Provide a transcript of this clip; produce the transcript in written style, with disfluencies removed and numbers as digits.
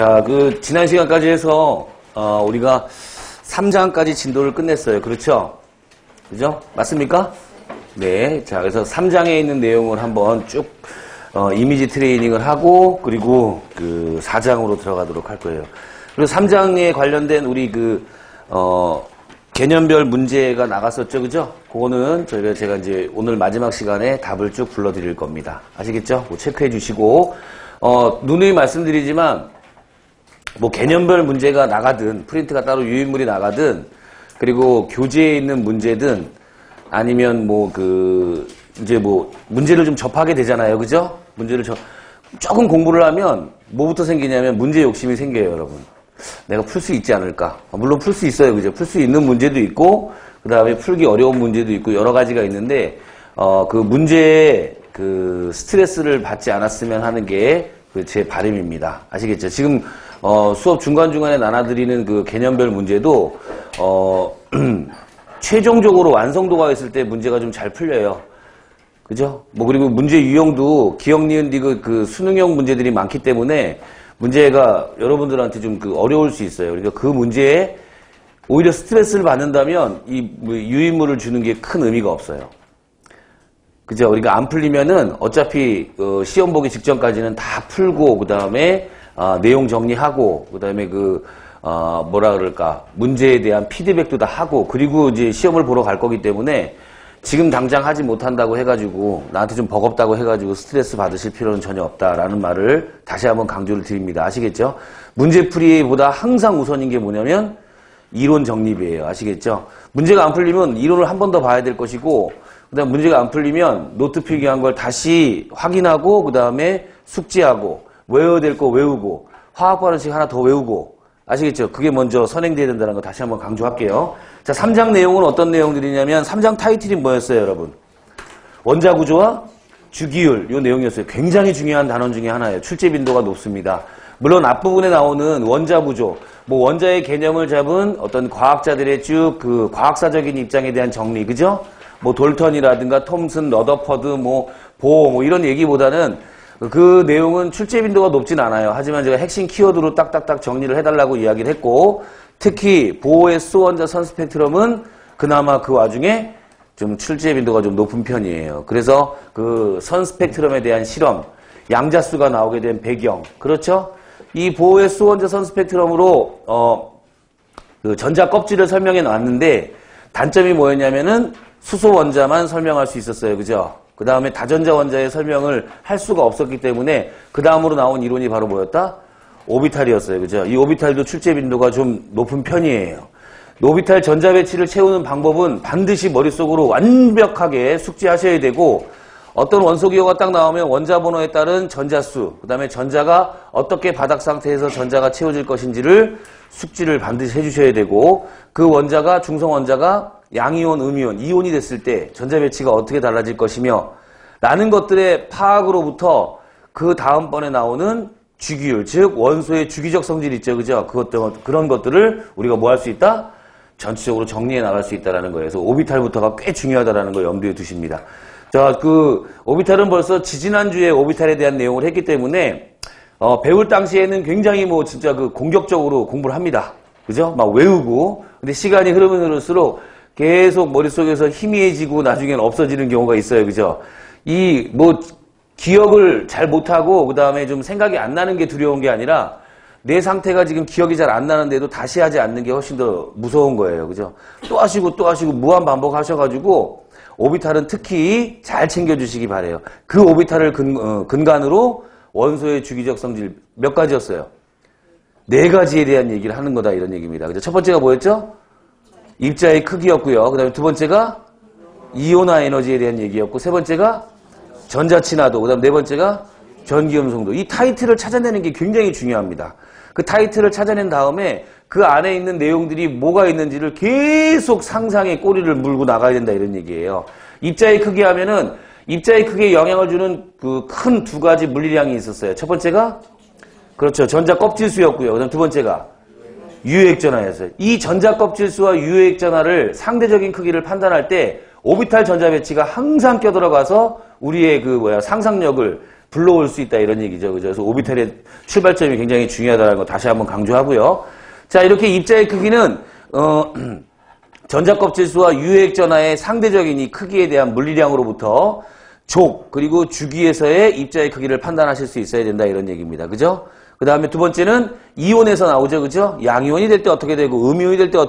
자, 지난 시간까지 해서, 우리가 3장까지 진도를 끝냈어요. 그렇죠? 그죠? 맞습니까? 네. 자, 그래서 3장에 있는 내용을 한번 쭉, 이미지 트레이닝을 하고, 그리고 4장으로 들어가도록 할 거예요. 그리고 3장에 관련된 우리 개념별 문제가 나갔었죠. 그죠? 그거는 제가 이제 오늘 마지막 시간에 답을 쭉 불러드릴 겁니다. 아시겠죠? 체크해 주시고, 누누이 말씀드리지만, 개념별 문제가 나가든, 프린트가 따로 유인물이 나가든, 그리고 교재에 있는 문제든, 아니면 문제를 좀 접하게 되잖아요. 그죠? 조금 공부를 하면, 뭐부터 생기냐면, 문제 욕심이 생겨요, 여러분. 내가 풀 수 있지 않을까? 물론 풀 수 있어요. 그죠? 풀 수 있는 문제도 있고, 그 다음에 풀기 어려운 문제도 있고, 여러 가지가 있는데, 문제에 스트레스를 받지 않았으면 하는 게 제 바람입니다. 아시겠죠? 지금, 수업 중간중간에 나눠드리는 개념별 문제도, 최종적으로 완성도가 있을 때 문제가 좀 잘 풀려요. 그죠? 그리고 문제 유형도 기억, 니은, 디귿 수능형 문제들이 많기 때문에 문제가 여러분들한테 좀 어려울 수 있어요. 그러니까 그 문제에 오히려 스트레스를 받는다면 이 유인물을 주는 게 큰 의미가 없어요. 그죠? 그러니까 안 풀리면은 어차피 시험 보기 직전까지는 다 풀고 그 다음에 내용 정리하고 그 다음에 문제에 대한 피드백도 다 하고 그리고 이제 시험을 보러 갈 거기 때문에 지금 당장 하지 못한다고 해가지고 나한테 좀 버겁다고 해가지고 스트레스 받으실 필요는 전혀 없다라는 말을 다시 한번 강조를 드립니다. 아시겠죠? 문제풀이보다 항상 우선인 게 뭐냐면 이론 정립이에요. 아시겠죠? 문제가 안 풀리면 이론을 한 번 더 봐야 될 것이고 그 다음 문제가 안 풀리면 노트 필기한 걸 다시 확인하고 그 다음에 숙지하고 외워야 될 거 외우고 화학 발언식 하나 더 외우고 아시겠죠? 그게 먼저 선행돼야 된다는 거 다시 한번 강조할게요. 자, 3장 내용은 어떤 내용들이냐면 3장 타이틀이 뭐였어요, 여러분? 원자 구조와 주기율 이 내용이었어요. 굉장히 중요한 단원 중에 하나예요. 출제 빈도가 높습니다. 물론 앞부분에 나오는 원자 구조, 원자의 개념을 잡은 어떤 과학자들의 쭉 과학사적인 입장에 대한 정리, 그죠? 돌턴이라든가 톰슨, 러더퍼드, 보어 이런 얘기보다는 그 내용은 출제 빈도가 높진 않아요. 하지만 제가 핵심 키워드로 딱딱딱 정리를 해달라고 이야기를 했고 특히 보어의 수원자 선스펙트럼은 그나마 그 와중에 좀 출제 빈도가 좀 높은 편이에요. 그래서 선스펙트럼에 대한 실험, 양자수가 나오게 된 배경, 그렇죠? 이 보어의 수원자 선스펙트럼으로 전자 껍질을 설명해 놨는데 단점이 뭐였냐면은 수소 원자만 설명할 수 있었어요. 그죠? 그 다음에 다전자 원자의 설명을 할 수가 없었기 때문에 그 다음으로 나온 이론이 바로 뭐였다? 오비탈이었어요. 그죠? 이 오비탈도 출제 빈도가 좀 높은 편이에요. 오비탈 전자 배치를 채우는 방법은 반드시 머릿속으로 완벽하게 숙지하셔야 되고 어떤 원소 기호가 딱 나오면 원자 번호에 따른 전자수, 그 다음에 전자가 어떻게 바닥 상태에서 전자가 채워질 것인지를 숙지를 반드시 해주셔야 되고 그 원자가 중성 원자가 양이온, 음이온, 이온이 됐을 때 전자 배치가 어떻게 달라질 것이며 라는 것들의 파악으로부터 그 다음번에 나오는 주기율, 즉 원소의 주기적 성질 있죠. 그죠? 그런 것들을 우리가 뭐 할 수 있다? 전체적으로 정리해 나갈 수 있다는 거예요. 그래서 오비탈부터가 꽤 중요하다는 걸 염두에 두십니다. 자, 오비탈은 벌써 지지난주에 오비탈에 대한 내용을 했기 때문에 배울 당시에는 굉장히 진짜 공격적으로 공부를 합니다. 그죠? 막 외우고. 근데 시간이 흐르면 흐를수록 계속 머릿속에서 희미해지고 나중에는 없어지는 경우가 있어요. 그죠? 기억을 잘 못하고 그 다음에 좀 생각이 안 나는 게 두려운 게 아니라 내 상태가 지금 기억이 잘 안 나는데도 다시 하지 않는 게 훨씬 더 무서운 거예요. 그죠? 또 하시고 무한 반복하셔가지고 오비탈은 특히 잘 챙겨주시기 바래요. 그 오비탈을 근간으로 원소의 주기적 성질 몇 가지였어요? 4가지에 대한 얘기를 하는 거다 이런 얘기입니다. 그죠? 첫 번째가 뭐였죠? 입자의 크기였고요. 그 다음에 두 번째가 이온화 에너지에 대한 얘기였고 세 번째가 전자 친화도, 그 다음 네 번째가 전기음성도. 이 타이틀을 찾아내는 게 굉장히 중요합니다. 그 타이틀을 찾아낸 다음에 그 안에 있는 내용들이 뭐가 있는지를 계속 상상의 꼬리를 물고 나가야 된다 이런 얘기예요. 입자의 크기 하면은 입자의 크기에 영향을 주는 큰 2가지 물리량이 있었어요. 첫 번째가 그렇죠. 전자 껍질수였고요. 그 다음 두 번째가 유효액전하였어요. 이 전자 껍질수와 유효액전하를 상대적인 크기를 판단할 때 오비탈 전자 배치가 항상 껴들어가서 우리의 상상력을 불러올 수 있다 이런 얘기죠. 그죠? 그래서 오비탈의 출발점이 굉장히 중요하다는 거 다시 한번 강조하고요. 자, 이렇게 입자의 크기는 전자껍질수와 유효액 전하의 상대적인 이 크기에 대한 물리량으로부터 족 그리고 주기에서의 입자의 크기를 판단하실 수 있어야 된다 이런 얘기입니다. 그죠? 그 다음에 두 번째는 이온에서 나오죠. 그죠? 양이온이 될 때 어떻게 되고 음이온이 될 때 어떻게